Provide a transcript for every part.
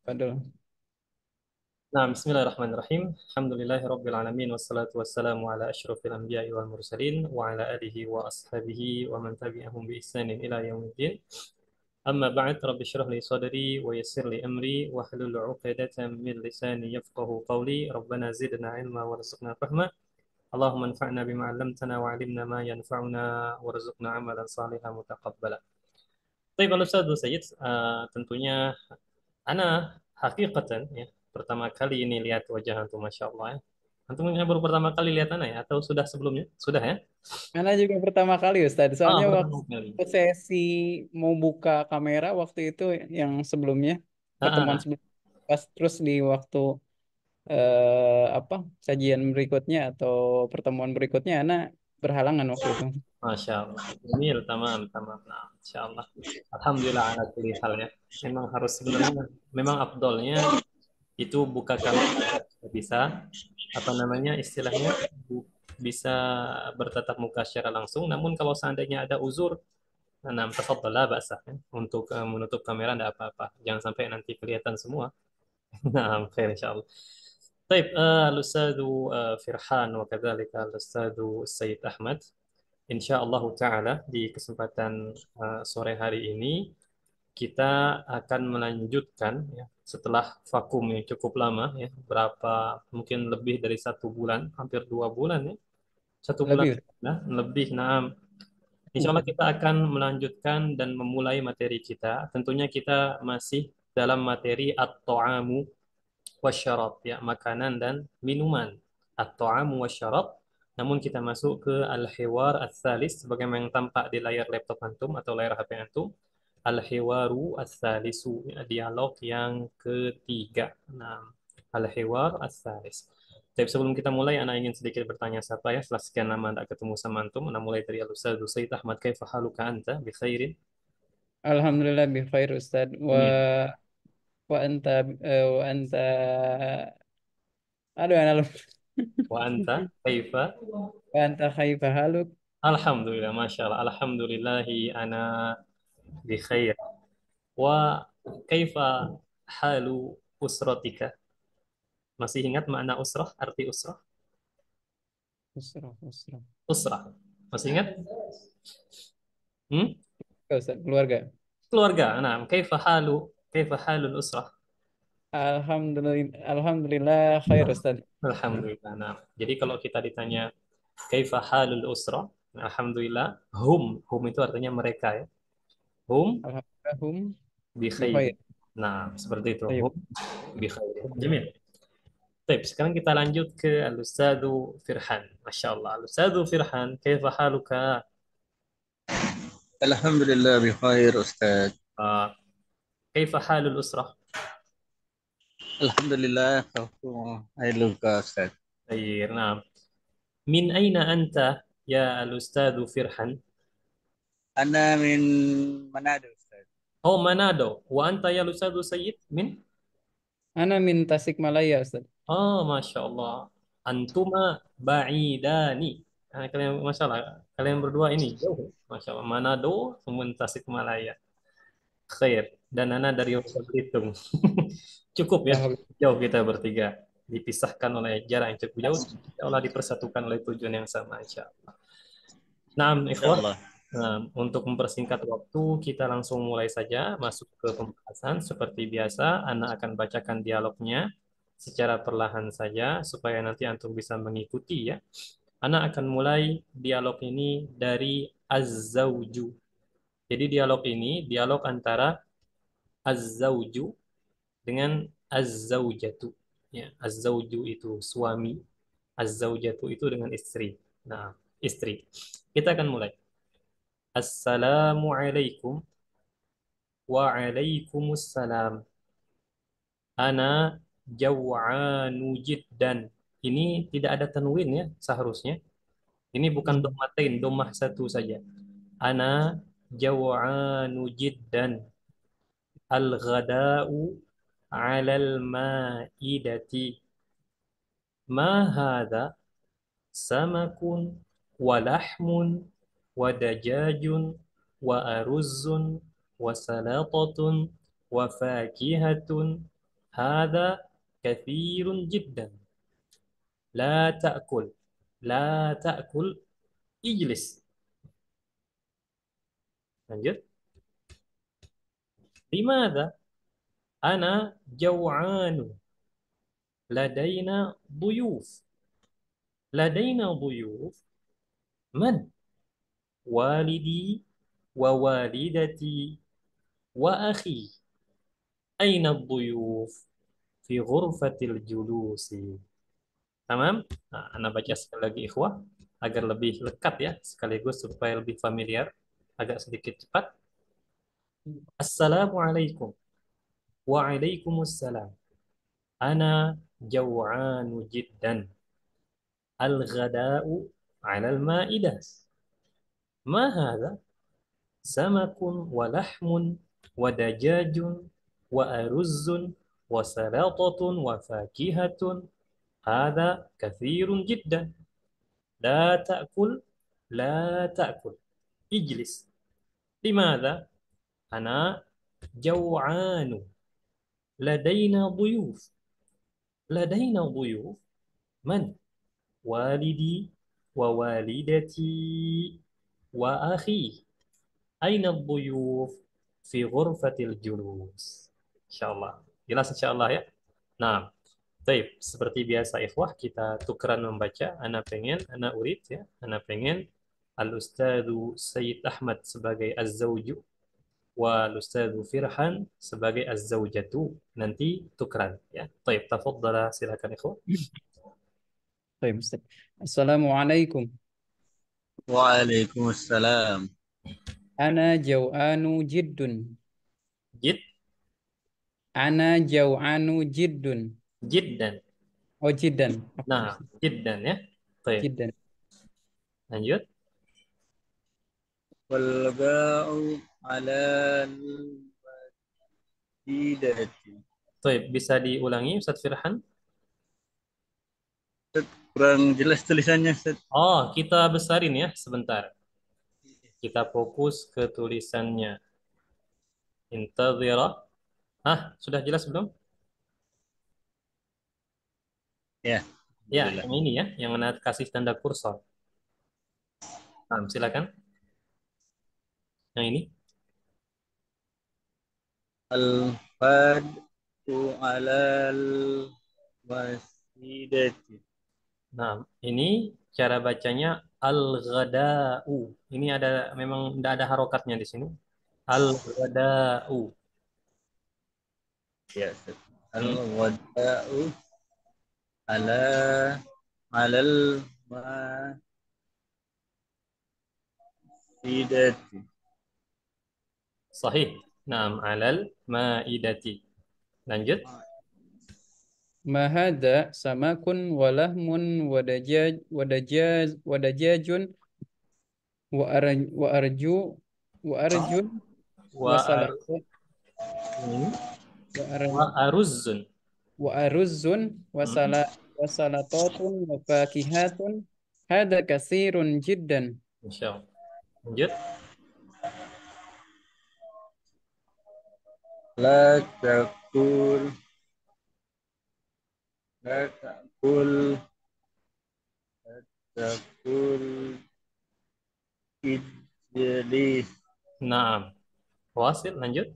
Padahal. Nah, bismillahirrahmanirrahim. Alhamdulillahirrabbilalamin. Wassalatu wassalamu ala asyrafil anbiya'i wal mursalin wa ala alihi wa ashabihi wa man tabi'ahum bi ihsanin ila yaumiddin. Amma ba'd, rabbi shrah li sadri wa yassir li amri wa hlul 'uqdatam min lisani yafqahu qawli. Rabbana zidna ilma warzuqna fahma. Allahumma anfa'na bima 'allamtana wa 'allimna ma yanfa'una warzuqna amalan salihan mutaqabbala. Baik, kalau Ustaz Sayyid, tentunya Ana hakikatan ya pertama kali ini lihat wajah antum, masya Allah ya. Antum ini baru pertama kali lihat Ana ya atau sudah sebelumnya? Sudah ya? Karena juga pertama kali Ustaz. Ah, Soalnya pertama kali. waktu sesi mau buka kamera waktu itu yang sebelumnya pertemuan Ah, sebelum pas terus di waktu apa sajian berikutnya atau pertemuan berikutnya anak berhalangan waktu itu. masya Allah. Jamil, tamam, tamam. Nah, masya Allah. Alhamdulillah ala kulli hal ya. Memang harus sebenarnya, memang afdolnya itu buka kamera bisa apa namanya istilahnya bisa bertatap muka secara langsung. Namun kalau seandainya ada uzur, nah, tafadhal la ba'sa ya. Untuk menutup kamera tidak apa-apa. Jangan sampai nanti kelihatan semua. Nah, khair insyaallah. Baik, Al-Ustadz Firhan wa kadzalika Al-Ustadz Sayyid Ahmad. Insyaallah taala di kesempatan sore hari ini kita akan melanjutkan ya, setelah vakum yang cukup lama ya, berapa mungkin lebih dari 1 bulan, hampir 2 bulan ya, 1 bulan Lebih. nah, lebih. Nah, insya Allah kita akan melanjutkan dan memulai materi kita. Tentunya kita masih dalam materi at-ta'amu wasyarab, ya, makanan dan minuman. At-ta'amu wasyarab. Namun kita masuk ke al-hiwar ats-tsalis sebagaimana yang tampak di layar laptop antum atau layar HP antum. Al-hiwaru ats-tsalisu, ya, dialog yang ketiga. Nah, al-hiwar ats-tsalis. Tapi sebelum kita mulai, Ana ingin sedikit bertanya sapa ya. Setelah sekian lama tidak ketemu sama antum, Ana mulai dari Al-Ustaz Sayyid Ahmad. Kaifa haluka anta? Bi khairin? Alhamdulillah bi khair Ustaz. Amin. Wa anta wa anta aduh anak Wa anta? Kaifa? wa anta khaifah haluk. Alhamdulillah, Masya Allah. Alhamdulillahi ana bi khair. Wa kaifa halu usratika? Masih ingat makna usrah, arti usrah? Usrah, usrah. Usrah. Masih ingat? Hmm? Ustaz, keluarga. Keluarga. Nah, kaifa halul usrah? Alhamdulillah, alhamdulillah khair Ustaz. Alhamdulillah. Nah, jadi kalau kita ditanya kaifa halul usrah? Alhamdulillah. Hum itu artinya mereka ya. Hum Alhamdulillah hum bi bi khair. khair. Nah, seperti itu. Tayyib. Hum bi khair. Jamil. Baik, sekarang kita lanjut ke Al-Ustadzu Firhan. Masya Allah. Al-Ustadzu Firhan, kaifa haluka? Alhamdulillah bi khair Ustaz. Ah, kaifa halul usrah? Alhamdulillah aku luka Ustaz. Baik, nah. Min aina anta ya Al-Ustadzu Firhan? Ana min Manado Ustaz. Oh, Manado. Wa anta ya Al-Ustadzu Sayyid min? Ana min Tasikmalaya Ustaz. Oh, Masya Allah. Antuma ba'idani. Nah, kalian, Masya Allah. Kalian berdua ini jauh. Masya Allah. Manado, kemudian Tasikmalaya. Khair. Dan Nana dari Bangka Belitung. Cukup ya. Alhamdulillah. Jauh kita bertiga. Dipisahkan oleh jarak yang cukup jauh. Insya Allah dipersatukan oleh tujuan yang sama. Insya Allah. Nah, ikhwah. Insyaallah. Nah, untuk mempersingkat waktu, kita langsung mulai saja masuk ke pembahasan. Seperti biasa, Ana akan bacakan dialognya secara perlahan saja, supaya nanti Antum bisa mengikuti ya. Ana akan mulai dialog ini dari Az-Zawju. Jadi dialog ini, dialog antara Az-Zawju dengan Az-Zawjatu. Ya, Az-Zawju itu suami, Az-Zawjatu itu dengan istri. Nah, istri. Kita akan mulai. Assalamualaikum. Waalaikumsalam. Ana jaw'anu jiddan. Ini tidak ada tanwin ya seharusnya. Ini bukan Hmm. dommatain, domah satu saja. Ana jaw'anu jiddan. Al-ghada'u 'alal ma'idati. Ma hadha? Samakun wa lahmun wa dajajun wa aruzzun wa salatatun wa fakihatun هذا كثير جدا. لا تأكل. لا تأكل. اجلس. lanjut. لماذا؟ أنا جوعان. لدينا ضيوف. لدينا ضيوف. من؟ والدي ووالدتي وأخي. أين الضيوف؟ في غرفة الجلوس. Tamam? Nah, Anda baca sekali lagi ikhwah agar lebih lekat ya, sekaligus supaya lebih familiar, agak sedikit cepat. Assalamualaikum. Waalaikumsalam. Ana jaw'anu jiddan. Al-ghada'u 'ala al-ma'idah. Ma hadha? Samakun wa lahmun wa dajajun wa aruzzun wa salatatun wa fakihatun. Hadha kathirun jiddan. La ta'kul. La ta'kul. Ijlis. Limadha? Ana jaw'anu. Ladaina ضيوف. لدينا ضيوف. من؟ والدي ووالدتي وأخي. أين الضيوف؟ في غرفة الجلوس. Insyaallah. Jelas insyaallah ya. Nah, baik. Seperti biasa ikhwah, kita tukeran membaca. Ana pengen, ana urid ya. Ana pengen Al-Ustadzu Sayyid Ahmad sebagai Az-Zawju wa Al-Ustadzu Firhan sebagai Az-Zawjatu. Nanti tukeran ya. Baik, tafadhala silakan ikhwah. طيب أستاذ. السلام عليكم. وعليكم السلام. أنا جوعان جد. Jid, أنا جوعان جد. jiddan. Oh جدا. Nah, jiddan ya. Baik, جدا. lanjut. والغاء على المديدة. Baik, bisa diulangi Ustaz Firhan? Kurang jelas tulisannya, Ustaz. Oh, kita besarin ya sebentar. Kita fokus ke tulisannya. Intadhira. Sudah jelas belum? Ya. Ya, Alhamdulillah. yang ini ya, yang Anda kasih tanda kursor. Nah, silakan. Yang ini. Al-fad alal wasidati. Nah, ini cara bacanya al-ghada'u. Ini ada memang tidak ada harokatnya di sini. Al-ghada'u. Ya, Ustaz. Hmm, Al-wada'u ala alal wasidati. Sahih. Naam, alal ma'idati. Lanjut. ما هذا سمك ولحم ودجاج وأرجو Wa ar, وسلطة ini. Wa وأر- aruzzun. وأرز Hmm, وسلطات وفاكهة. هذا كثير جدا. Insya Allah. Lanjut. La takul la takul takul ijlis. Naam. Wasil, lanjut.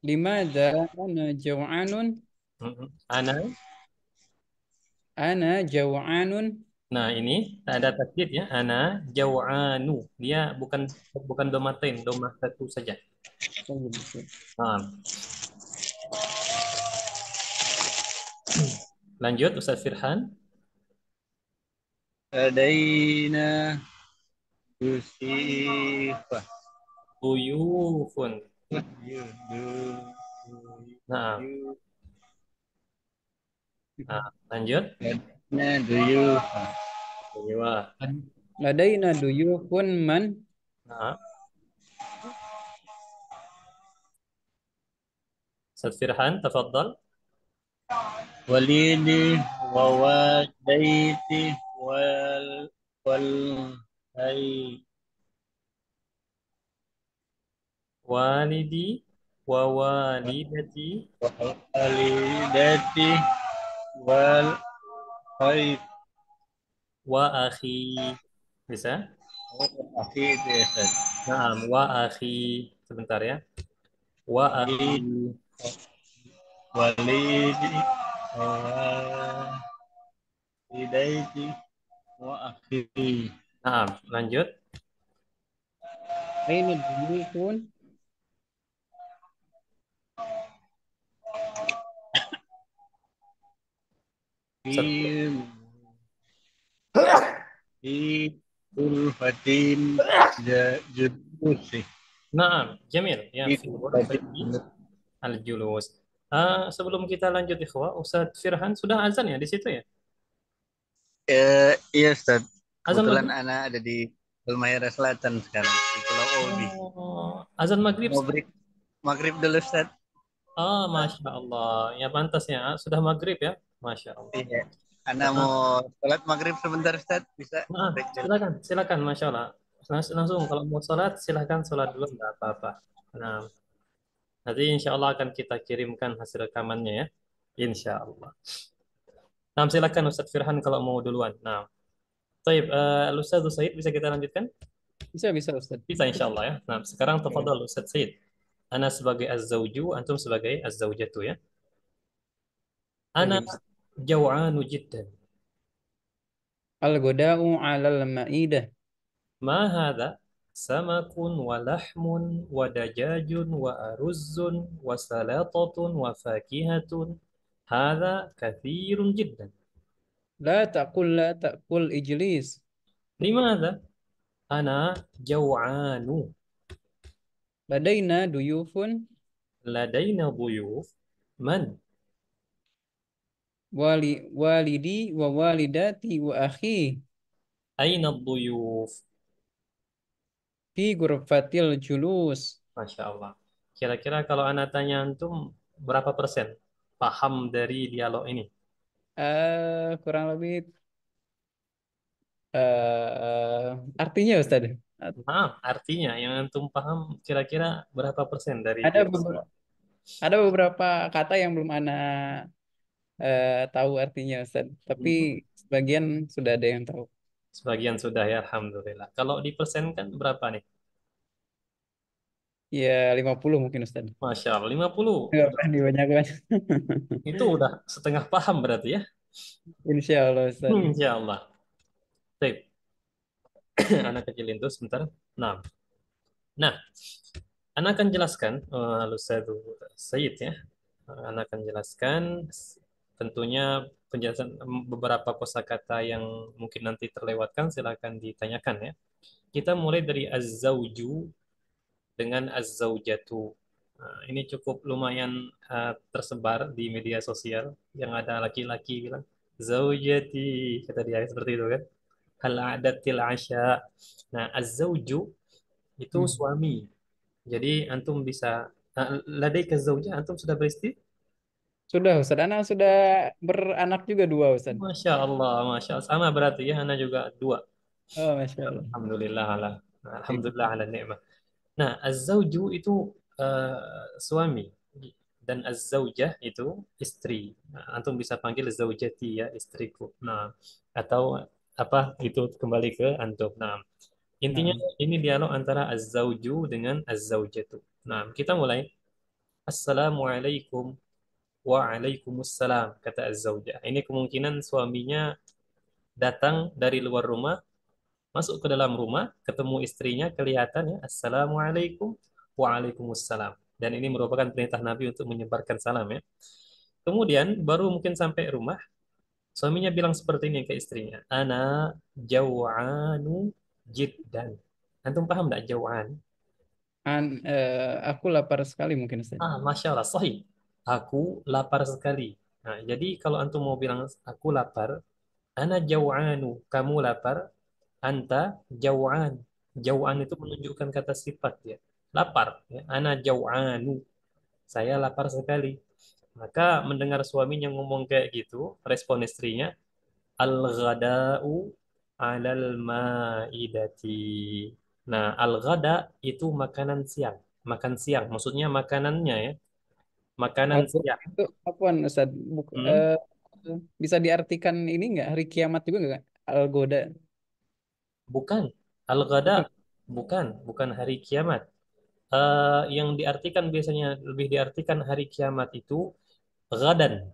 لماذا أنا جوعان؟ Ana. أنا جوعان. Nah, ini tak ada tasdid ya. Ana jaw'anu. Dia bukan bukan domatain, doma satu saja. طيب أستاذ. Nah, lanjut Ustaz Firhan. Ladaina yusifah. Uyufun. Yu, Nah, yu, lanjut. ladaina duyufah. Iya. لدينا ضيوف من؟ Nah, Ustaz Firhan, tafadhal. Walidi wa wadaiti wal hay Walidi wa walidati wal walidati wal khair. Wa akhi. Bisa? Akhi itu ya Ustaz. Naam, wa akhi. Sebentar ya. Wa akhi. Walid, walidi, walidati wa akhi. Naam, lanjut. Aina duyufun. Satu. Fi fi ulfatin julusi. Naam, Jamil. Ya, Fi fi ulfatin ghurfati julusi. al-julus. Sebelum kita lanjut ikhwah, Ustadz Firhan sudah azan ya di situ ya? Iya Ustaz. Azan Kebetulan maghrib? Ana ada di Halmahera Selatan sekarang di Pulau Obi. Oh, azan maghrib Mau sudah. break maghrib dulu Ustaz. Oh, Masya Allah. Ya pantas ya. Sudah maghrib ya. Masya Allah. Iya. Ana mau Nah, sholat maghrib sebentar Ustaz. Bisa nah, break dulu. silakan, silakan, Masya Allah. Langsung kalau mau sholat, silakan sholat dulu, nggak apa-apa. Nah, nanti insya Allah akan kita kirimkan hasil rekamannya ya. Insya Allah. Nah, silakan Ustadz Firhan kalau mau duluan. Nah, Taib, Ustadz Said bisa kita lanjutkan? Bisa, bisa Ustaz. Bisa insya Allah ya. Nah, sekarang Ya. tafadhal Ustadz Said. Ana sebagai az-zawju, antum sebagai az-zawjatu ya. Ana Baik, Ustaz. jaw'anu jiddan. Al-goda'u alal ma'idah. Ma hadha? Samakun wa lahmun wa dajajun wa aruzzun wa salatatun wa fakihatun. Hadha kathirun jiddan. La ta'kul ijlis. Limadha? Ana jaw'anu. Ladaina duyufun. Ladaina duyuf. Man? Walidi wa walidati wa akhi. Aina duyuf? Fi ghurfatil julus. Masya Allah. Kira-kira kalau anak tanya antum berapa persen paham dari dialog ini? Kurang lebih artinya Ustaz. Maaf, artinya yang antum paham kira-kira berapa persen dari Ada dialog ini? beberapa, ada beberapa kata yang belum Ana tahu artinya Ustaz. Tapi Hmm, sebagian sudah ada yang tahu. sebagian sudah ya, Alhamdulillah. Kalau dipersenkan berapa nih? Ya 50 mungkin Ustaz. Masya Allah, 50. Nggak pernah dibanyakan. Itu udah setengah paham berarti ya? Insya Allah Ustaz. Insya Allah. Baik, anak kecilin tuh sebentar. Nah, nah, anak akan jelaskan, Ustaz Said ya. Anak akan jelaskan tentunya penjelasan beberapa kosakata yang mungkin nanti terlewatkan silakan ditanyakan ya. Kita mulai dari az-zawju dengan az-zawjatu. Nah, ini cukup lumayan tersebar di media sosial yang ada laki-laki bilang zaujati kata dia seperti itu kan. Hal adatil asya. Nah, az-zawju itu Hmm. suami. Jadi antum bisa ladaika zauja antum sudah beristri? Sudah Ustaz. Anak sudah beranak juga dua Ustaz. Masya Allah, Masya Allah. Sama berarti ya, Ana juga dua. Oh Masya Allah. Alhamdulillah ala, Baik. Alhamdulillah ala ni'mah. Nah, az-zawju itu suami dan az-zawjah itu istri. Nah, antum bisa panggil zaujati ya, istriku. Nah, atau apa itu kembali ke antum. Nah, intinya Nah, ini dialog antara az-zawju dengan az-zawjatu. Nah, kita mulai. Assalamualaikum. Waalaikumsalam, kata az-zawjah. Ini kemungkinan suaminya datang dari luar rumah, masuk ke dalam rumah, ketemu istrinya, kelihatan ya, Assalamualaikum, Waalaikumsalam. Dan ini merupakan perintah Nabi untuk menyebarkan salam ya. Kemudian baru mungkin sampai rumah, suaminya bilang seperti ini ke istrinya, Ana jaw'anu jiddan. Antum paham nggak jaw'an? aku lapar sekali mungkin Ustaz. Masya Allah, sahih. Aku lapar sekali. Nah, jadi kalau antum mau bilang aku lapar, ana jau'anu, kamu lapar, anta jau'an. Jau'an itu menunjukkan kata sifat ya. Lapar, ya. Ana jau'anu, saya lapar sekali. Maka mendengar suaminya ngomong kayak gitu, respon istrinya, al-ghada'u alal ma'idati. Nah, al-ghada itu makanan siang. Makan siang, maksudnya makanannya ya. Makanan Al-Ghada siang. itu apaan Ustaz? Hmm? Bisa diartikan ini nggak hari kiamat juga nggak? Al-Ghada. Bukan. Al-ghada Bukan. bukan hari kiamat. Yang diartikan biasanya lebih diartikan hari kiamat itu gadan.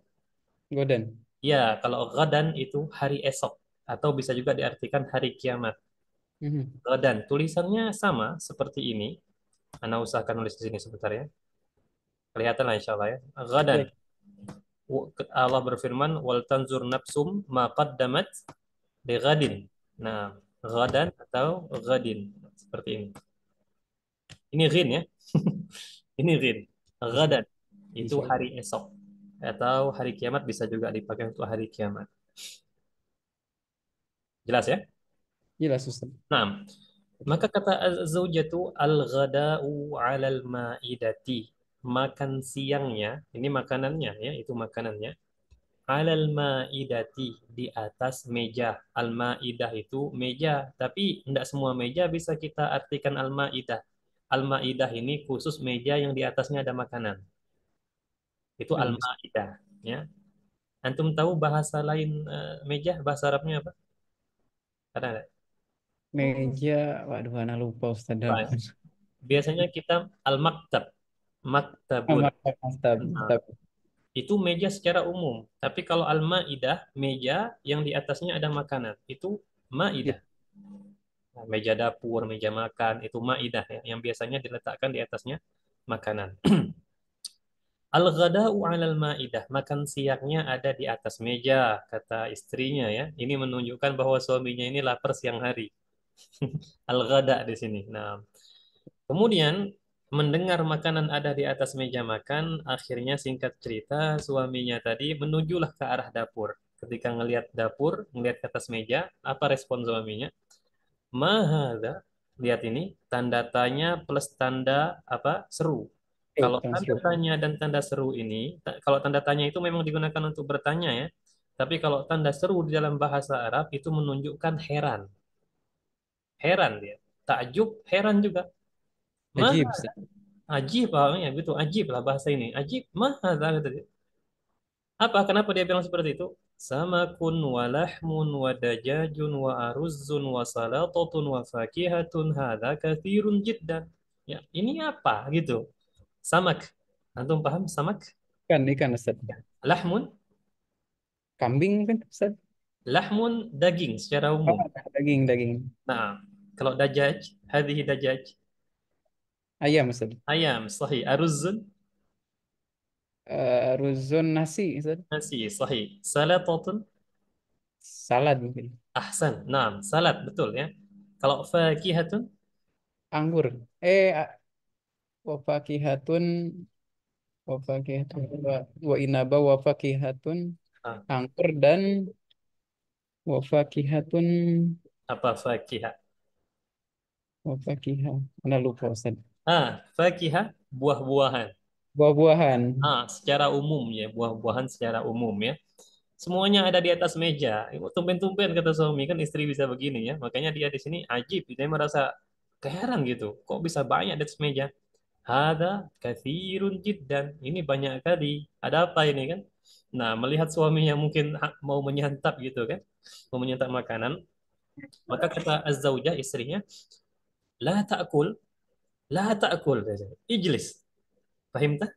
Godan. Ya, kalau gadan itu hari esok atau bisa juga diartikan hari kiamat. Mhm. Gadan tulisannya sama seperti ini. Anda usahakan nulis di sini sebentar ya. Kelihatan lah insya Allah ya. Gadan. Ya, Allah berfirman, wal tanzur nafsum ma qaddamat li ghadin. Nah, gadan atau gadin seperti ini. Ini ghin ya. Ini ghin. Gadan itu insya Allah. hari esok atau hari kiamat bisa juga dipakai untuk hari kiamat. Jelas ya? Jelas Ustaz. Nah, maka kata az-zaujatu al-ghada'u 'alal ma'idati. Makan siangnya, ini makanannya ya, itu makanannya. 'Alal ma'idati di atas meja. Al-ma'idah itu meja, tapi tidak semua meja bisa kita artikan al-ma'idah. Al-ma'idah ini khusus meja yang di atasnya ada makanan. Itu Nah, al-ma'idah ya. Antum tahu bahasa lain meja, bahasa Arabnya apa? Ada nggak? meja, waduh, anak lupa Ustaz. Baik. Biasanya kita al-maktab, Ah, maktabun. maktab, maktab, Nah, maktab. itu meja secara umum. Tapi kalau al-ma'idah, meja yang di atasnya ada makanan. Itu Ya, ma'idah. Nah, meja dapur, meja makan, itu ma'idah ya, yang biasanya diletakkan di atasnya makanan. Al-ghada'u 'alal ma'idah, makan siangnya ada di atas meja, kata istrinya ya. Ini menunjukkan bahwa suaminya ini lapar siang hari. Al-ghada di sini. Nah, kemudian mendengar makanan ada di atas meja makan, akhirnya singkat cerita suaminya tadi menujulah ke arah dapur. Ketika ngelihat dapur, ngelihat ke atas meja, apa respon suaminya? Mahada, lihat ini, tanda tanya plus tanda apa? Seru. oh, Kalau tanda transfer. tanya dan tanda seru ini, kalau tanda tanya itu memang digunakan untuk bertanya ya. Tapi kalau tanda seru di dalam bahasa Arab itu menunjukkan heran. Heran dia. Takjub, heran juga. Mah, Ajib Ustaz. ajib ya gitu. Ajib lah bahasa ini. Ajib, mah, kata dia. Apa? Kenapa dia bilang seperti itu? Samakun wa lahmun wa dajajun wa aruzzun wa salatatun wa fakihatun hadza kathirun jiddan. Ya, ini apa gitu? Samak. Antum paham samak? Ikan Ustaz. Lahmun, Kambing kan Ustaz? lahmun daging secara Oh, umum. daging, daging. Nah, kalau dajaj, hadhihi dajaj, Ayam Ustaz. ayam, sahih. Aruzzun, Ruzun nasi Ustaz. nasi, sahih. Salatatun, Salad mungkin. ahsan. Nah, salad, betul ya. Kalau fakihatun, Anggur. Wafakihatun, wafakihatun, wa inaba wafakihatun, ah, anggur dan wafakihatun, apa fakihah? wafakihah. Mana lupa Ustaz. Fakihah, buah-buahan. Buah-buahan. Secara umum ya, buah-buahan secara umum ya. Semuanya ada di atas meja. Tumben-tumben kata suami kan istri bisa begini ya. Makanya dia di sini ajib, dia merasa keheran gitu. Kok bisa banyak di atas meja? Ada kathirun jiddan. Ini banyak kali. Ada apa ini kan? Nah, melihat suaminya mungkin mau menyantap gitu kan. Mau menyantap makanan. Maka kata az-zaujah istrinya, la ta'kul, la ta'kul. Ijlis. Fahim tak?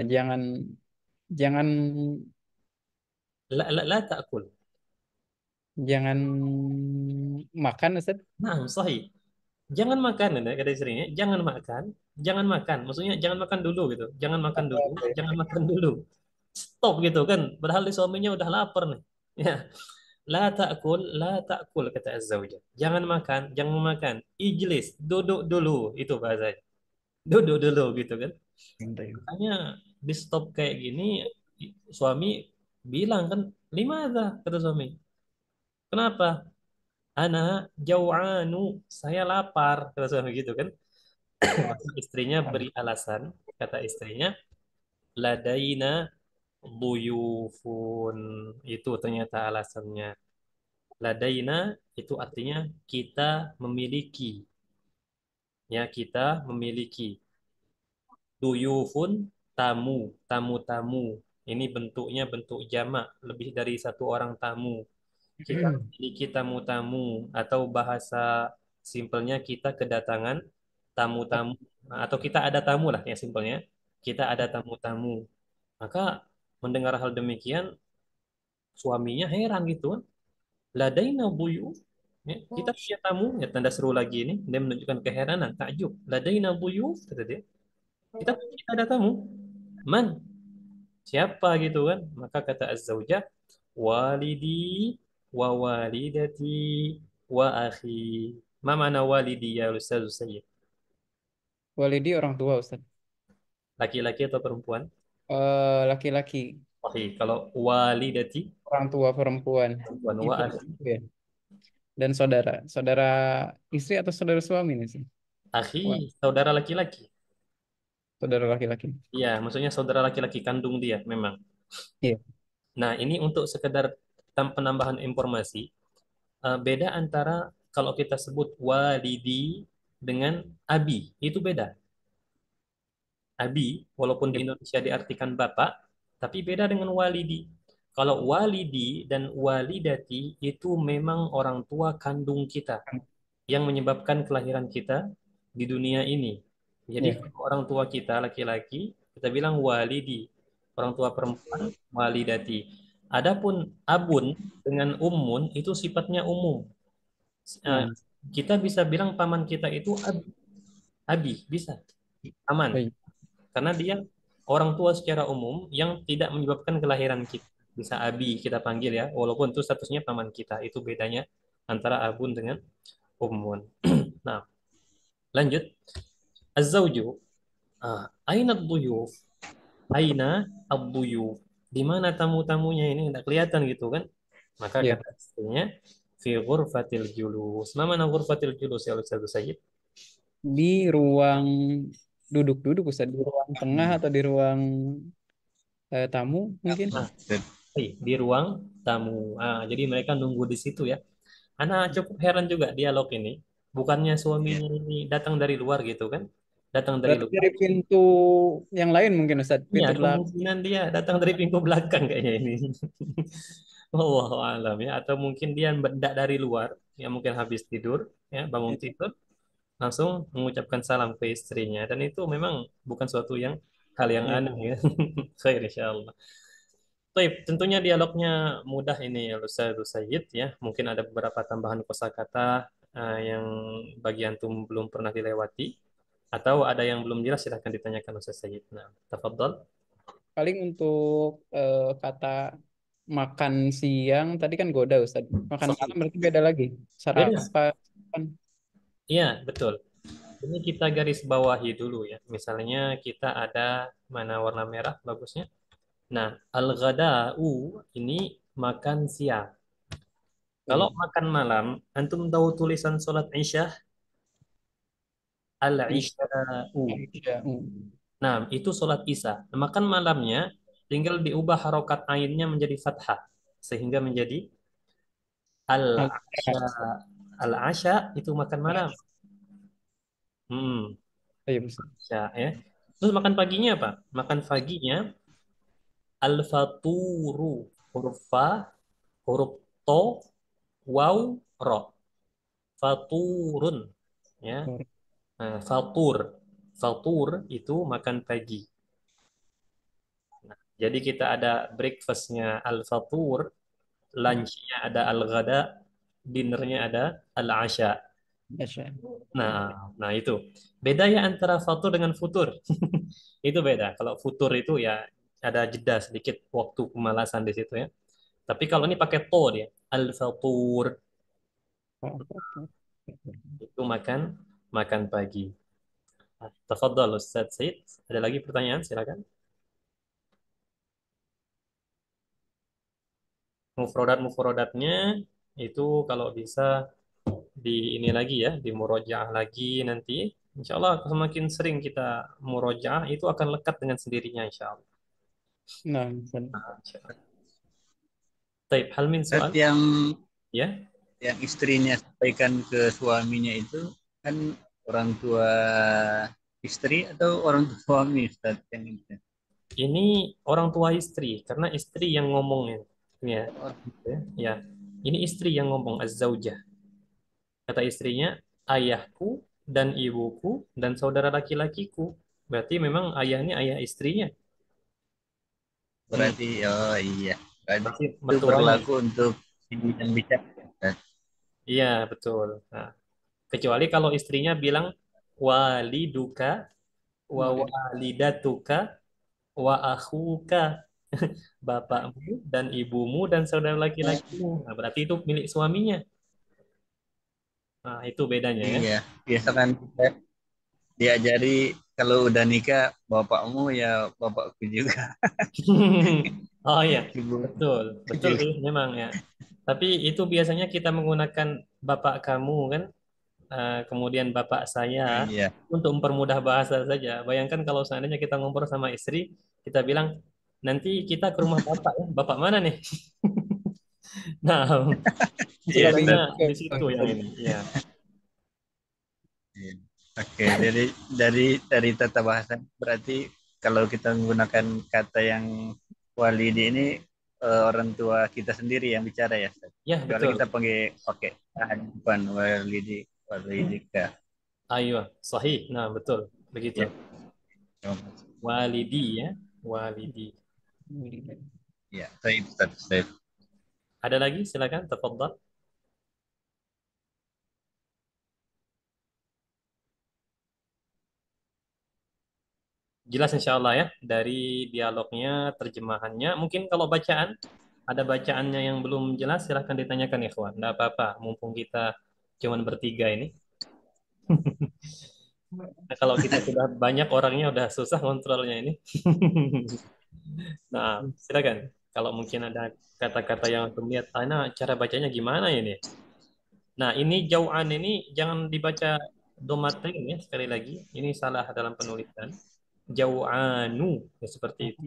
Jangan, jangan, La ta'kul. jangan makan Ustaz. Nah, sahih. Jangan makan, ya, kata istrinya. Jangan makan. Jangan makan. Maksudnya jangan makan dulu gitu. Jangan makan dulu. Jangan makan dulu. Stop gitu kan. Padahal di suaminya udah lapar nih. Ya. La ta'kul, kata az-zawjah. Jangan makan, jangan makan. Ijlis, duduk dulu. Itu bahasanya. Duduk dulu gitu kan. Makanya di stop kayak gini, suami bilang kan, lima kata suami. Kenapa? Anak jau'anu, saya lapar, kata suami gitu kan. Maka istrinya beri alasan, kata istrinya, ladaina duyufun. Itu ternyata alasannya. Ladaina itu artinya kita memiliki. Ya, kita memiliki. Duyufun, tamu, tamu-tamu. Ini bentuknya bentuk jamak, lebih dari satu orang tamu. Kita memiliki tamu-tamu, atau bahasa simpelnya kita kedatangan tamu-tamu. Nah, atau kita ada tamu lah ya simpelnya. Kita ada tamu-tamu. Maka mendengar hal demikian, suaminya heran gitu kan. Ladaina buyu. Ya, kita punya tamu, ya tanda seru lagi ini. Dia menunjukkan keheranan, takjub. Ladaina buyu, kata dia. Kita ada tamu. Man? Siapa gitu kan? Maka kata Az-Zawjah, walidi wa walidati wa akhi. Ma mana walidi ya Ustaz Sayyid? Walidi orang tua Ustaz. Laki-laki atau perempuan? Laki-laki, Oke, kalau walidati, orang tua perempuan, perempuan. Wa ibu akhi. ya. Dan saudara, saudara istri atau saudara suami nih sih? Akhi, Wah, saudara laki-laki. saudara laki-laki. Iya, maksudnya saudara laki-laki kandung dia memang. Iya. Nah, ini untuk sekedar penambahan informasi. Beda antara kalau kita sebut walidi dengan abi, itu beda. Abi, walaupun di Iya. Indonesia diartikan bapak, tapi beda dengan walidi. Kalau walidi dan walidati itu memang orang tua kandung kita yang menyebabkan kelahiran kita di dunia ini. Jadi Iya. kalau orang tua kita laki-laki, kita bilang walidi. Orang tua perempuan, walidati. Adapun abun dengan ummun itu sifatnya umum. Eh, Nah, Kita bisa bilang paman kita itu abi, abi bisa, aman. baik. Karena dia orang tua secara umum yang tidak menyebabkan kelahiran kita. Bisa abi kita panggil ya, walaupun itu statusnya paman kita. Itu bedanya antara abun dengan ummun. Nah, lanjut. Az-zawju. Aina ad-duyuf? Aina ad-duyuf? Di mana tamu-tamunya ini? Tidak kelihatan gitu kan? Maka Iya. kata istrinya, fi ghurfatil julus. Mana ghurfatil julus ya Ustaz Sayyid? Di ruang duduk-duduk Ustaz, di ruang tengah atau di ruang tamu mungkin. Nah, di ruang tamu. Jadi mereka nunggu di situ ya. Anak cukup heran juga dialog ini. Bukannya Ya. suaminya ini datang dari luar gitu kan? Datang dari Berarti luar. dari pintu yang lain mungkin Ustaz, Ya, pintu belakang. kemungkinan dia datang dari pintu belakang kayaknya ini. Wallahu alam ya. Atau mungkin dia mendadak dari luar. Ya mungkin habis tidur. Ya, bangun tidur. Langsung mengucapkan salam ke istrinya. Dan itu memang bukan suatu yang hal yang Iya. aneh ya. Khair insyaallah. Baik, tentunya dialognya mudah ini ya Ustaz Sayyid ya. Mungkin ada beberapa tambahan kosakata yang bagi antum belum pernah dilewati atau ada yang belum jelas silahkan ditanyakan Ustaz Sayyid. Nah, tafadhol. Paling untuk kata makan siang tadi kan goda Ustaz. Makan Sahih. malam berarti beda lagi. Beda. Sarapan. Iya, betul. Ini kita garis bawahi dulu ya. Misalnya kita ada mana warna merah bagusnya. Nah, al-ghada'u ini makan siang. Kalau Iya. makan malam, antum tahu tulisan sholat Isya? Isya. Al-Isya'u. Isya. Nah, itu sholat isya. Nah, makan malamnya tinggal diubah harokat ainnya menjadi fathah. Sehingga menjadi al-asya. Al-asya itu makan malam. Hmm, Iya, Ustaz. asya, ya. Terus makan paginya apa? Makan paginya al-faturu. Huruf fa, huruf to, waw, ro. Faturun. Ya. Nah, fatur. Fatur itu makan pagi. Jadi kita ada breakfastnya al-fatur, lunchnya ada al-ghada, dinnernya ada al-asya. Isya. Nah, nah itu beda ya antara fatur dengan futur. Itu beda. Kalau futur itu ya ada jeda sedikit waktu kemalasan di situ ya. Tapi kalau ini pakai to dia, al-fatur itu makan makan pagi. Tafadhol Ustaz Said. Ada lagi pertanyaan? Silakan. Mufrodatnya itu kalau bisa di ini lagi ya, di murojaah lagi nanti. Insya Allah semakin sering kita murojaah itu akan lekat dengan sendirinya insya Allah. Nah, Ustaz. Insya Allah. Taib, hal min Dan soal ya. yang istrinya sampaikan ke suaminya itu kan orang tua Istri atau orang tua suami Ustaz yang itu? Ini orang tua istri, karena istri yang ngomongnya. Ya, Oh, ya. Ya. Ini istri yang ngomong, az-zaujah. Kata istrinya, ayahku dan ibuku dan saudara laki-lakiku. Berarti memang ayah ini ayah istrinya. Hmm, berarti oh iya. Berarti berarti itu mertuanya. berlaku untuk si yang bicara, Ustaz. Iya, betul. Nah, kecuali kalau istrinya bilang waliduka wa Walid. walidatuka wa akhuka, bapakmu dan ibumu dan saudara laki-lakimu. Nah, berarti itu milik suaminya. Nah, itu bedanya ya. Iya, biasa kan kita diajari kalau udah nikah bapakmu ya bapakku juga. Oh iya, Ibu betul. Betul juga. sih memang ya. Tapi itu biasanya kita menggunakan bapak kamu kan, kemudian bapak saya Iya. untuk mempermudah bahasa saja. Bayangkan kalau seandainya kita ngobrol sama istri, kita bilang, nanti kita ke rumah bapak ya. Bapak mana nih? Nah, Iya, Suka bedanya Ustaz. bingung juga. di situ yang ini. Ya. Iya. Oke, dari tata bahasa berarti kalau kita menggunakan kata yang walidi ini orang tua kita sendiri yang bicara ya, Ustaz. Ya, Kecuali kita betul. pakai bukan walidi walidika. Ayo, sahih. Nah, betul. Begitu. Ya. Walidi ya. Walidi. Ya, saya Ustaz. Saya. Ada lagi? Silakan, tafadhal. Jelas insya Allah ya dari dialognya, terjemahannya. Mungkin kalau bacaan, ada bacaannya yang belum jelas, silahkan ditanyakan ya kawan. Tidak apa-apa, mumpung kita cuman bertiga ini. Nah, kalau kita sudah banyak orangnya, udah susah kontrolnya ini. Nah, silakan. Kalau mungkin ada kata-kata yang untuk melihat, nah, cara bacanya gimana ini? Nah, ini jauhan ini jangan dibaca domaten ya, sekali lagi. Ini salah dalam penulisan. Jauhanu, ya, seperti itu.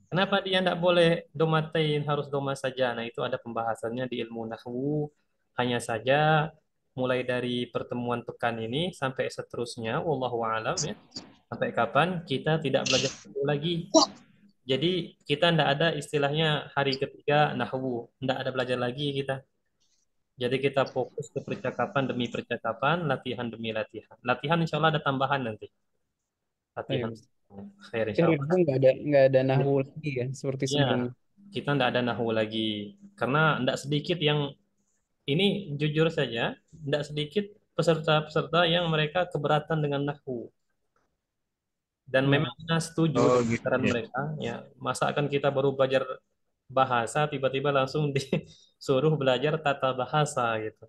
Kenapa dia tidak boleh domatein, harus doma saja? Nah, itu ada pembahasannya di ilmu nahwu. Hanya saja mulai dari pertemuan pekan ini sampai seterusnya, wallahu alam ya. Sampai kapan kita tidak belajar nahwu lagi. Jadi kita tidak ada istilahnya hari ketiga nahwu, tidak ada belajar lagi kita. Jadi kita fokus ke percakapan demi percakapan, latihan demi latihan. Latihan insya Allah ada tambahan nanti. Ayo, Latihan khair insya dari Allah. dulu nggak ada nahu lagi ya seperti Ya, sebelumnya. kita tidak ada nahwu lagi. Karena tidak sedikit yang ini jujur saja, tidak sedikit peserta-peserta yang mereka keberatan dengan nahwu. Dan Nah, memang saya setuju Oh dengan gitu saran ya. mereka. Ya, masa akan kita baru belajar bahasa, tiba-tiba langsung disuruh belajar tata bahasa gitu.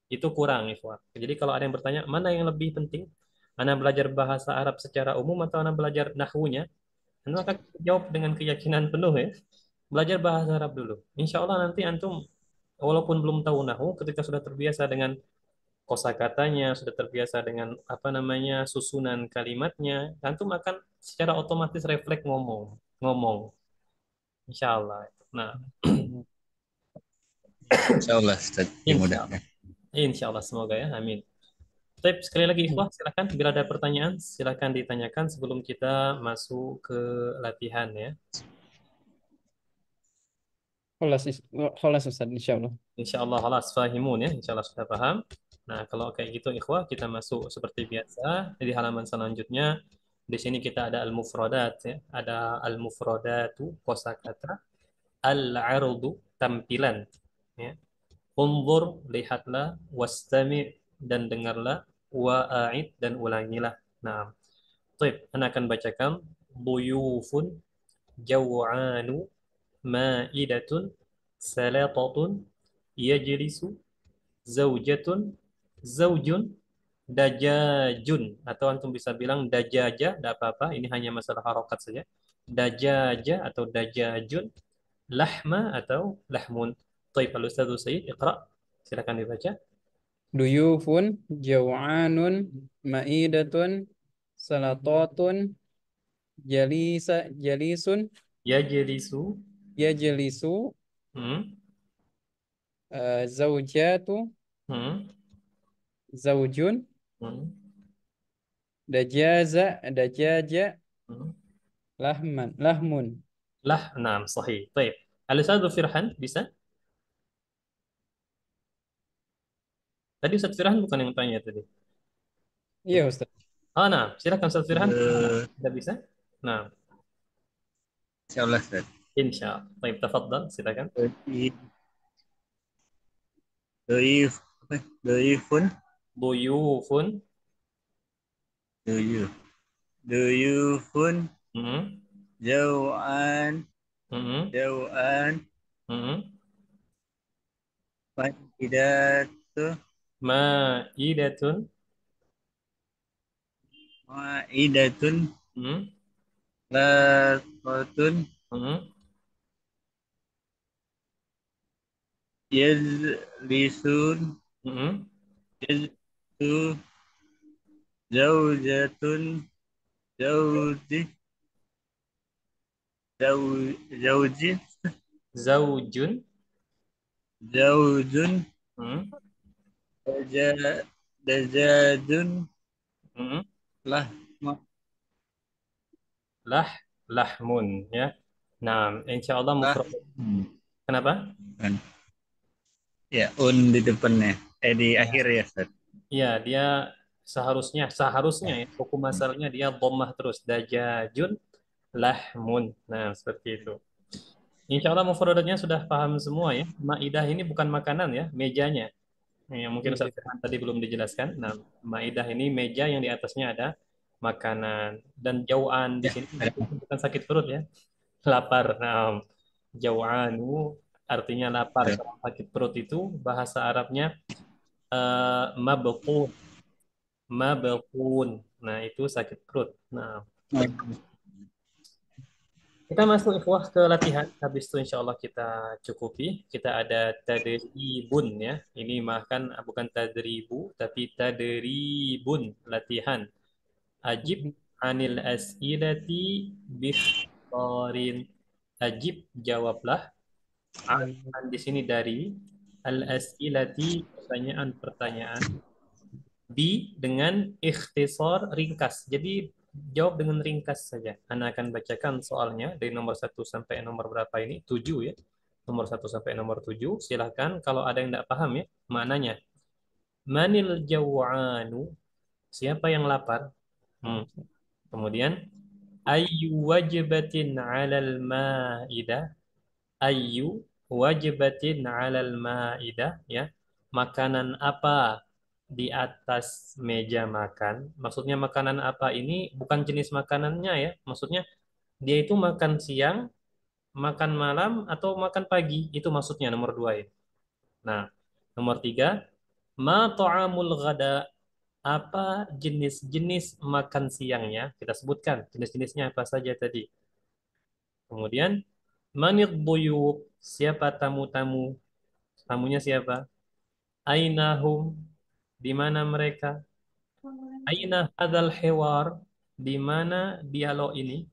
Itu kurang, Ikhwan. Jadi kalau ada yang bertanya, mana yang lebih penting? Anda belajar bahasa Arab secara umum atau Anda belajar nahwunya? Anda akan jawab dengan keyakinan penuh ya. Belajar bahasa Arab dulu. Insya Allah nanti antum walaupun belum tahu nahwu, ketika sudah terbiasa dengan kosakatanya, sudah terbiasa dengan apa namanya susunan kalimatnya, antum akan secara otomatis refleks ngomong. Insya Allah. Nah, Insya Allah Ustaz insya Allah. dimudahkan. Insya Allah semoga ya. Amin. Tapi sekali lagi ikhwah, silakan bila ada pertanyaan, silakan ditanyakan sebelum kita masuk ke latihan ya. kholas, kholas Ustaz, insya Allah. Insya Allah halas fahimun ya, insya Allah sudah paham. Nah, kalau kayak gitu ikhwah, kita masuk seperti biasa di halaman selanjutnya. Di sini kita ada al-mufradat ya, ada al-mufradatu kosakata, al-ardu tampilan ya. Unzur, lihatlah, wastami' dan dengarlah, wa'id dan ulangilah. Nah, baik, Anda akan bacakan buyufun, jaw'anu, ma'idatun, salatatun, yajlisu, zaujatun, zaujun, dajajun. Atau antum bisa bilang dajaja, tidak apa-apa. Ini hanya masalah harokat saja. Dajaja atau dajajun, lahma atau lahmun. Baik, Al-Ustadz Sayyid, iqra. Silakan dibaca. Duyufun, jaw'anun, ma'idatun, salatatun, jalisun, Yajlisu, yajlisu, hmm, zaujatu, hmm, zaujun, Hmm. Dajaza, dajaja, Hmm. lahmun. Lah, nah, sahih. Baik. Al-Ustadz Firhan bisa? Tadi Ustadz Firhan bukan yang tanya tadi. Iya Ustaz. Oh, nah, silakan Ustadz Firhan. Eh, Tidak bisa? Nah, Insya Allah, Ustaz. insya Allah. Baik, tafadhal, silakan. Doi, doi, doi fun, Duyufun. doyu, doyu fun, Hmm. jauhan, Hmm. jauhan, Hmm. maidatu, Ma'idatun. maidatun, Hmm. latotun, Hmm. yazlisun, Hmm. yazlu, zaujatun, zauji, zauji, Zaujun. zaujun, Hmm. dajajun, Hmm. lah, Lah, lahmun ya. Nah, insya Allah lah. mufrad. Kenapa? Kan. Ya, di depannya. Di Ya, akhir ya, Ustaz. ya dia seharusnya seharusnya ya hukum asalnya dia dhammah terus dajajun lahmun. Nah, seperti itu. Insya Allah mufradatnya sudah paham semua ya. Maidah ini bukan makanan ya, mejanya. Yang mungkin Ustaz Iya. Firman tadi belum dijelaskan. Nah, maidah ini meja yang di atasnya ada makanan dan jauhan di Ya, sini ada. bukan sakit perut ya, lapar. Nah, jauhanu artinya lapar. Ada. Kalau sakit perut itu bahasa Arabnya mabqun, mabqun. Nah, itu sakit perut. Nah, kita masuk ikhwah ke latihan. Habis itu insya Allah kita cukupi. Kita ada tadribun ya. Ini makan bukan tadribu, tapi tadribun latihan. Ajib anil as'ilati bikhtarin. Ajib jawablah. An di sini dari al as'ilati pertanyaan-pertanyaan bi dengan ikhtisar ringkas. Jadi jawab dengan ringkas saja. Anda akan bacakan soalnya dari nomor 1 sampai nomor berapa ini? 7 ya. Nomor 1 sampai nomor 7. Silahkan kalau ada yang tidak paham ya maknanya. Manil jaw'anu? Siapa yang lapar? Hmm. Kemudian ayyu wajibatin 'alal ma'idah? Ayyu wajibatin 'alal ma'idah ya. Makanan apa di atas meja makan? Maksudnya makanan apa ini bukan jenis makanannya ya. Maksudnya dia itu makan siang, makan malam atau makan pagi. Itu maksudnya nomor 2 ya. Nah, nomor 3, ma ta'amul ghada? Apa jenis-jenis makan siangnya? Kita sebutkan jenis-jenisnya apa saja tadi. Kemudian manid buyub? Siapa tamu-tamu? Tamunya siapa? Ainahum? Di mana mereka? Aina hadzal hiwar? Di mana dialog ini?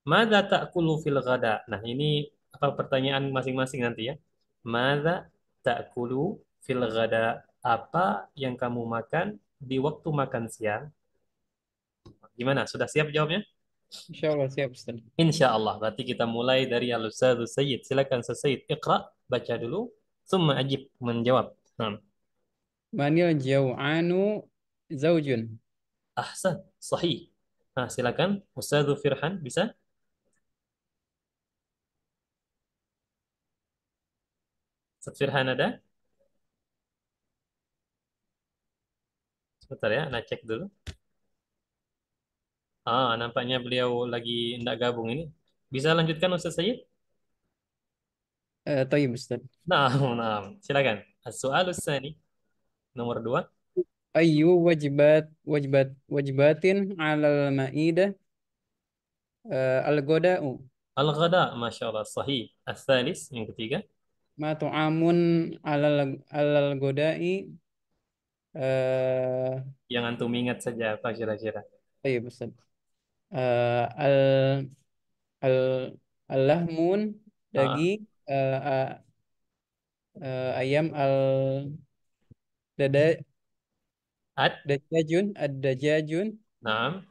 Mada ta'kulu fil ghada? Nah, ini apa pertanyaan masing-masing nanti ya. Mada ta'kulu fil ghada? Apa yang kamu makan di waktu makan siang? Gimana? Sudah siap jawabnya? Insya Allah siap Ustaz. Insya Allah. Berarti kita mulai dari Al-Ustadz Sayyid. Silakan Ustadz Sayyid. Iqra, baca dulu. Summa ajib, menjawab. Nah, Manil jau'anu zaujun. ahsan, sahih. Nah, silakan Ustadz Firhan bisa? Ustadz Firhan ada? Sebentar ya, nah cek dulu. Ah, nampaknya beliau lagi tidak gabung ini. Bisa lanjutkan Ustadz Sayyid? Tayyib Ustaz. Nah, nah, silakan. As-soalus tsani, nomor 2. Ayu wajibatin alal ma'idah al-goda'u. Al-ghada, Masya Allah, sahih. As-salis, yang ketiga. Ma tu'amun alal goda'i Yang antum ingat saja apa kira-kira? tayyib Ustaz. Al al al-lahmun Ah, daging ayam al dada Ad, dajajun, ad-dajajun, naam,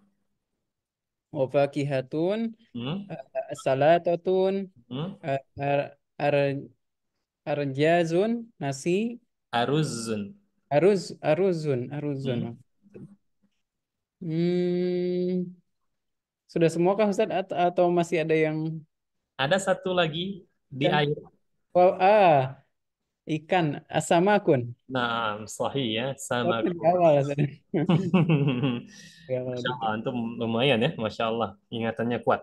wa fakihatun, hmm, salatatun, hmm, ar, ar, arjazun, nasi, aruzun. aruzun. Hmm. Hmm, sudah semua kah Ustaz atau masih ada yang Ada satu lagi di kan? air. Oh, ikan asamakun. Naam, sahih ya, Oh, sama. itu di awal Ustaz. Di awal Masya Allah, dikit. antum lumayan ya, Masya Allah, ingatannya kuat.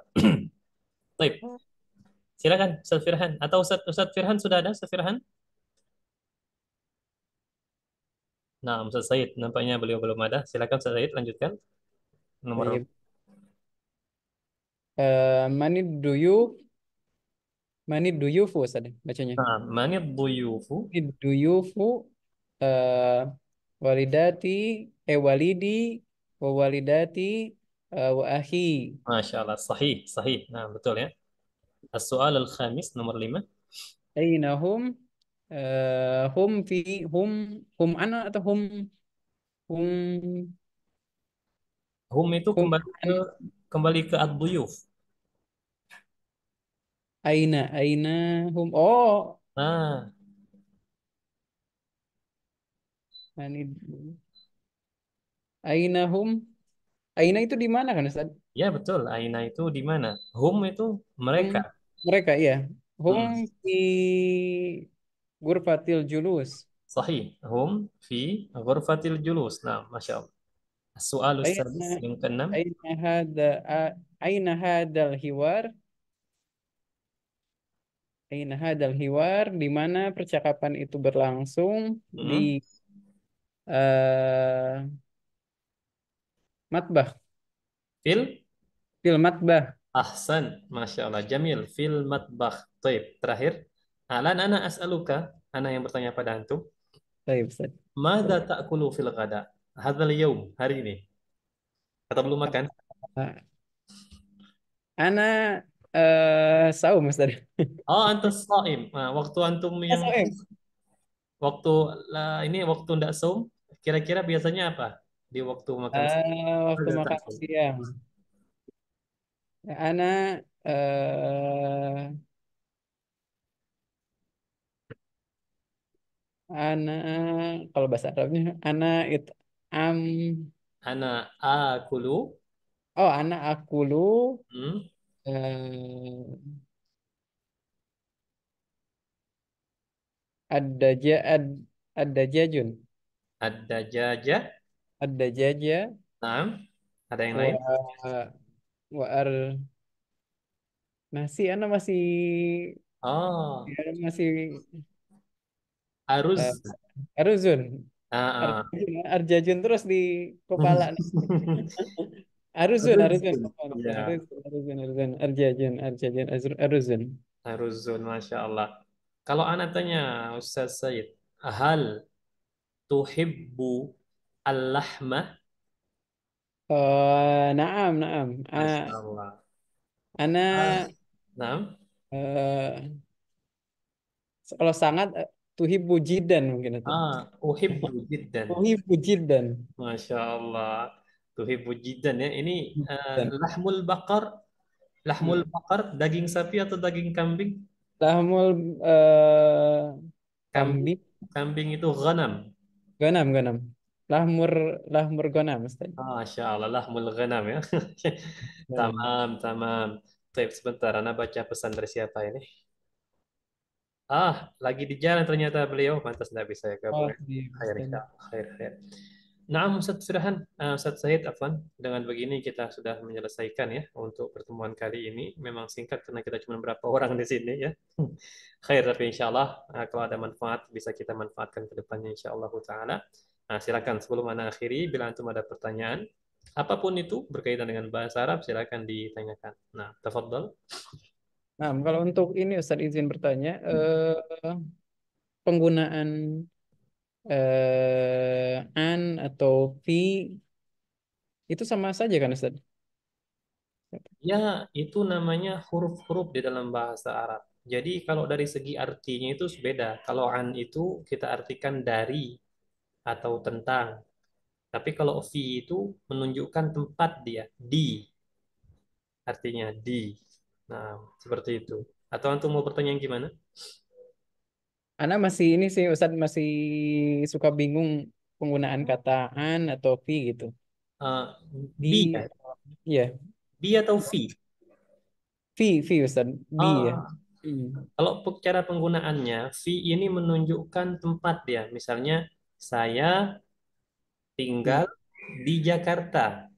Baik, silakan Ustaz Firhan. Atau Ustaz Firhan sudah ada, Ustaz Firhan? Nah, Ustaz Said, nampaknya beliau belum ada. Silakan Ustaz Said, lanjutkan. Nomor Baik. Mani duyufu Ustaz bacanya. nah, manid duyufu. Mani duyufu eh walidati walidi wa walidati wa akhi. Masya Allah, sahih, sahih. Nah, betul ya. As-soal al-khamis, nomor 5. Ainahum hum fi hum ana atau hum Hum itu hum kembali ke ad-duyuf. aina hum oh Nah, mani aina hum aina itu di mana kan Ustaz? ya betul. Aina itu di mana? Hum itu mereka. Hum, mereka iya. Hum Hmm. fi gurfatil julus. Sahih. Hum fi ghurfatil julus. Nah, Masya Allah. Soal Aina sadis yang keenam. aina hada aina hadal hiwar aina hadal hiwar di mana percakapan itu berlangsung di Hmm. eh matbah Fil fil matbah. ahsan. Masya Allah. Jamil. Fil matbakh. Taib. Terakhir. Alan ana as'aluka. Ana yang bertanya pada antum. Baik, Ustaz. Mada ta'kulu fil ghada? Hadzal yaum. Hari ini. Atau belum makan? Ana saum Ustaz. Oh, antus shaim. Nah, waktu antum yang Saum. waktu ini waktu ndak saum, kira-kira biasanya apa? Di waktu makan siang. Waktu Mada makan ta'kul? siang. Ana ana kalau bahasa Arabnya ana it am Ana akulu. ana akulu Hmm. eh ada jajun Ada jajah. ada jaja Nah, ada yang lain? wa wa ar nasi ana masih Oh, ya, masih eh, aruz. aruzun Ah, ah. arjajun terus di kepala nih. Aruzun Aruzun. Ya, aruzun. aruzun. Masya Allah. Kalau anak tanya, Ustaz Said, hal tuhibbu al-lahmah? Naam. Masya Allah. Ah, Ana nah. eh, kalau sangat tuhibbu jiddan mungkin itu. Uhibbu jiddan. Tuhibbu jiddan. Masya Allah. Tuhibbu jiddan ya. Ini Jiddan. lahmul bakar. Lahmul Hmm. bakar, daging sapi atau daging kambing? Lahmul Kambing, kambing kambing itu ghanam. ganam. Lahmur lahmur ganam Ustaz. Masya Allah, lahmul ghanam ya. Ganam. Tamam, tamam. Baik, sebentar, Ana baca pesan dari siapa ini? Lagi di jalan ternyata beliau. Pantas tidak bisa ya gabung Oh, ya. iya Khair, Ustaz. insya Allah. Khair, khair. Nah, Ustaz Firhan, Ustaz Syed, Afwan. Dengan begini kita sudah menyelesaikan ya untuk pertemuan kali ini. Memang singkat karena kita cuma berapa orang di sini ya. Khair, tapi insya Allah kalau ada manfaat bisa kita manfaatkan ke depannya insya Allah Ta'ala. Nah, silakan sebelum Anda akhiri, bila antum ada pertanyaan, apapun itu berkaitan dengan bahasa Arab, silakan ditanyakan. Nah, tafadhol. Nah, kalau untuk ini Ustaz izin bertanya, penggunaan an atau fi itu sama saja kan Ustaz? Ya, itu namanya huruf-huruf di dalam bahasa Arab. Jadi kalau dari segi artinya itu beda. Kalau an itu kita artikan dari atau tentang. Tapi kalau fi itu menunjukkan tempat dia, di, artinya di. Nah, seperti itu. Atau antum mau pertanyaan gimana? Ana masih ini sih Ustaz, masih suka bingung penggunaan kata an atau fi gitu. Eh, bi Di ya? atau ya, Bi atau fi? fi Ustaz, di ya. Ah, Hmm. kalau cara penggunaannya, fi ini menunjukkan tempat dia. Misalnya, saya tinggal Fi. di Jakarta.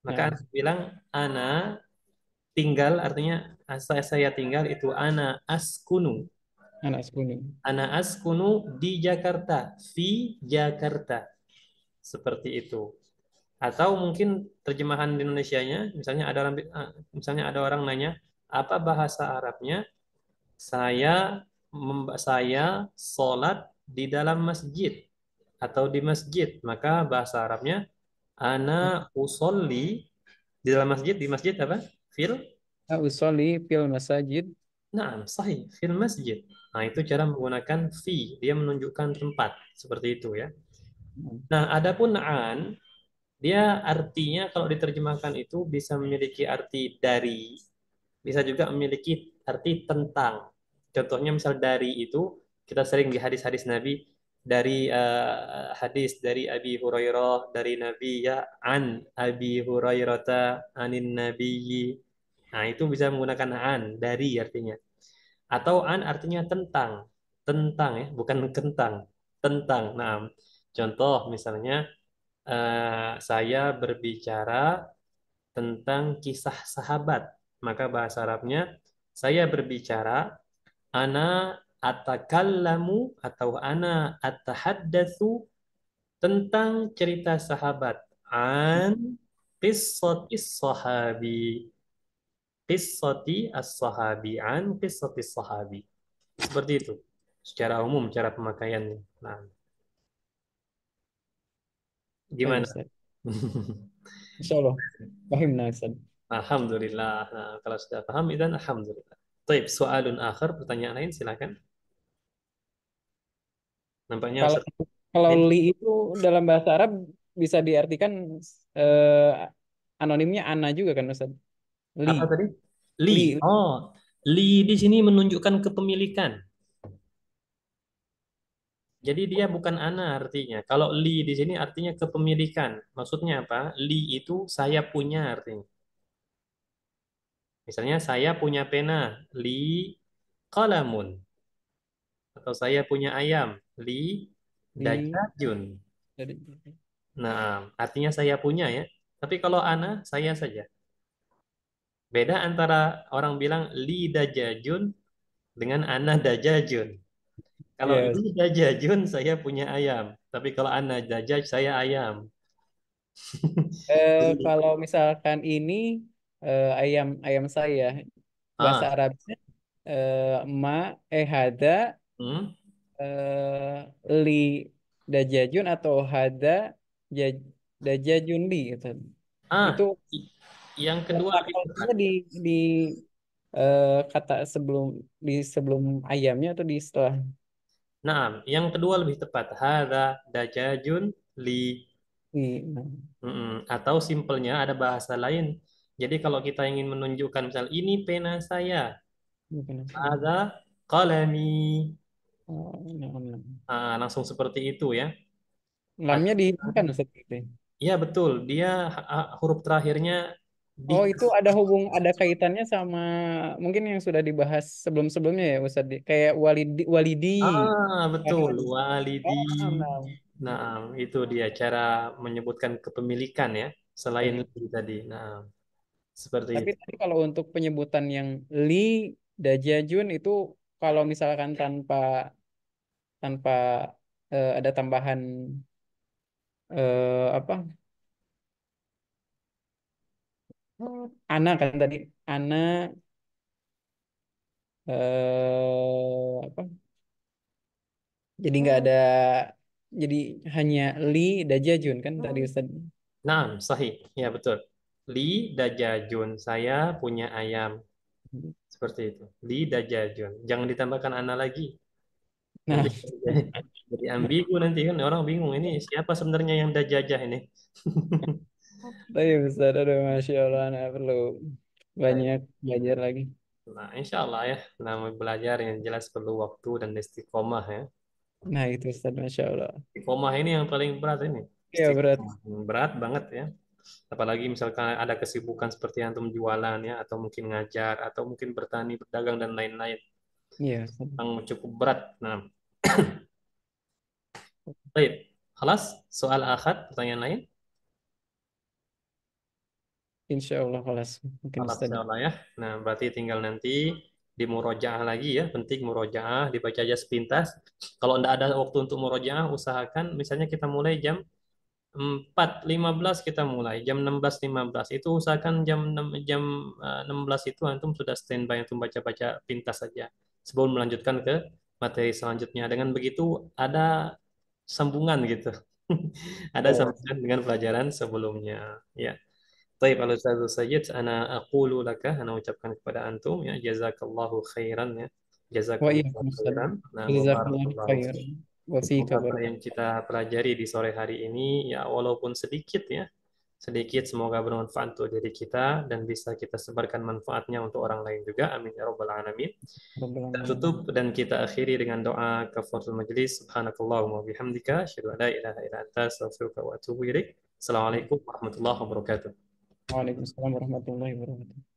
Maka Nah, Anda bilang, ana tinggal, artinya saya tinggal itu ana askunu. anak sepuluh. Ana askunu di Jakarta, di Jakarta. Seperti itu. Atau mungkin terjemahan di Indonesianya, misalnya ada orang nanya, apa bahasa Arabnya? Saya sholat di dalam masjid atau di masjid. Maka bahasa Arabnya ana usolli di dalam masjid, di masjid apa? Fil. Usolli fil masajid. Nah, sahih, fil masjid. Nah, itu cara menggunakan fi. Dia menunjukkan tempat seperti itu ya. Nah, adapun an, dia artinya kalau diterjemahkan itu bisa memiliki arti dari, bisa juga memiliki arti tentang. Contohnya misal dari itu kita sering di hadis-hadis Nabi, dari hadis dari Abi Hurairah dari Nabi ya, an Abi Hurairah anin Nabiyyi. Nah, itu bisa menggunakan an, dari artinya. Atau an artinya tentang. Tentang ya, bukan kentang. Tentang. Nah, contoh misalnya saya berbicara tentang kisah sahabat. Maka bahasa Arabnya saya berbicara ana atakallamu atau ana atahaddatsu tentang cerita sahabat an qissatis sahabi. Qissati as-sahabi an qissatis sahabi. Seperti itu. Secara umum cara pemakaiannya. Nah, Baik gimana? Ustaz. Insya Allah. Paham nah Ustaz. Alhamdulillah. Nah, kalau sudah paham, dan alhamdulillah. Taib, soalun akhir, pertanyaan lain silakan. Nampaknya Kalau Ustaz kalau ini li itu dalam bahasa Arab bisa diartikan eh, anonimnya ana juga kan Ustaz? Li, apa tadi? Li. li. Oh, li di sini menunjukkan kepemilikan. Jadi dia bukan ana artinya. Kalau li di sini artinya kepemilikan. Maksudnya apa? Li itu saya punya artinya. Misalnya saya punya pena, li qalamun. Atau saya punya ayam, li Li dajajun. dari Nah, artinya saya punya ya. Tapi kalau ana, saya saja. Beda antara orang bilang li dajajun dengan ana dajajun. Kalau ya. li dajajun, saya punya ayam. Tapi kalau ana dajaj, saya ayam. Kalau misalkan ini ayam ayam saya bahasa Ah, Arabnya ma hada hmm. li dajajun atau hada ja- dajajun li gitu. Ah, Itu i- yang kedua letak lebih tepat. letaknya di kata sebelum di sebelum ayamnya atau di setelah Nah, yang kedua lebih tepat. Hada dajajun li. di nah, Atau simpelnya ada bahasa lain. Jadi kalau kita ingin menunjukkan misal ini pena saya, bukan asli. ada qalami. Oh, nah, nah. Langsung seperti itu ya. Lamnya Atau, dihilangkan seperti itu. ya betul, dia huruf terakhirnya di. Oh, itu ada kaitannya sama mungkin yang sudah dibahas sebelum-sebelumnya ya Ustaz. Kayak walidi. Betul, walidi. Oh, nah. Nah, itu dia cara menyebutkan kepemilikan ya, selain Baik. li tadi. Nah, seperti Tapi itu. tadi kalau untuk penyebutan yang li dajajun itu kalau misalkan tanpa tanpa ada tambahan apa? Ana kan tadi. Ana apa? Jadi nggak ada jadi hanya li dajajun kan tadi Ustaz. Nah, sahih. Ya, betul. Li dajajun, saya punya ayam. Seperti itu. Li dajajun. Jangan ditambahkan ana lagi. Nah, Nanti jadi ambigu nanti kan orang bingung ini siapa sebenarnya yang udah jajah ini. tapi Ustaz, aduh, Masya Allah, anak perlu Baik. banyak belajar lagi. Nah, insya Allah ya, nama belajar yang jelas perlu waktu dan istiqomah ya. Nah, itu Ustaz, Masya Allah. Istiqomah ini yang paling berat ini. Ya, berat. Istiqomah berat banget ya. Apalagi misalkan ada kesibukan seperti antum jualan ya, atau mungkin ngajar, atau mungkin bertani, berdagang dan lain-lain. Iya, Ustaz. Yang cukup berat. Nah, baik. Halas, soal akhir, pertanyaan lain? Insya Allah, kelas. Mungkin Halas, Ustaz. insya Allah ya. Nah, berarti tinggal nanti di murojaah lagi ya. Penting murojaah, dibaca aja sepintas. Kalau tidak ada waktu untuk murojaah, usahakan misalnya kita mulai jam 4.15 kita mulai, jam 16.15 itu usahakan jam 16 itu antum sudah standby untuk baca-baca pintas saja sebelum melanjutkan ke materi selanjutnya. Dengan begitu ada sambungan gitu. Ada Oh, sambungan dengan pelajaran sebelumnya. Ya. Baik, kalau Ustaz Sayyid, ana ucapkan kepada antum ya jazakallahu khairan ya. wa iya, Jazakallahu Ustaz. khairan. Nah, wa Jazakallah barakallahu khair. fiik. Wa fika Semoga apa barak. yang kita pelajari di sore hari ini, ya walaupun sedikit ya, sedikit semoga bermanfaat untuk diri kita dan bisa kita sebarkan manfaatnya untuk orang lain juga. Amin ya rabbal alamin. Rabbal Kita alamin. tutup dan kita akhiri dengan doa kafaratul majlis. Subhanakallahumma wa bihamdika, asyhadu an la ilaha illa anta, astaghfiruka wa atubu ilaik. Assalamualaikum warahmatullahi wabarakatuh. Waalaikumsalam warahmatullahi wabarakatuh.